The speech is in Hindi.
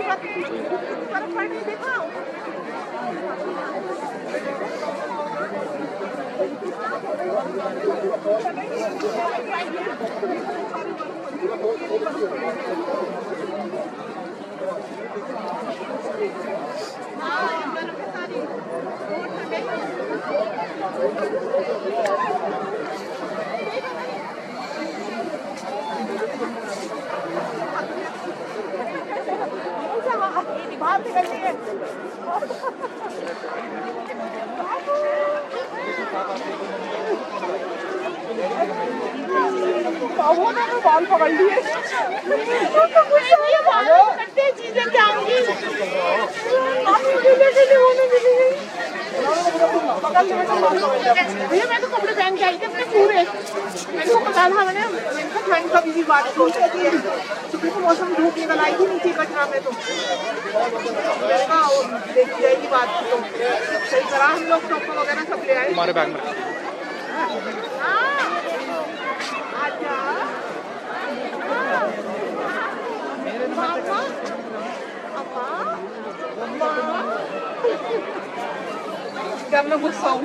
की बात फर्क पड़ नहीं देखा बाहर निकलनी है उन्होंने बाल पकड़ लिए करते चीजें क्या होंगी भैया मैं तो कपड़े पहन के आई थी अपने पूरे मेरे को पता था मैंने ठंड कभी भी बात सोच रही है सुबह को मौसम धूप निकल आई थी नीचे कटरा में तो देखी जाएगी बात तो सही करा हम लोग टोपा वगैरह सब ले आए हमारे बैग में क्या मैं गुस्सा हूँ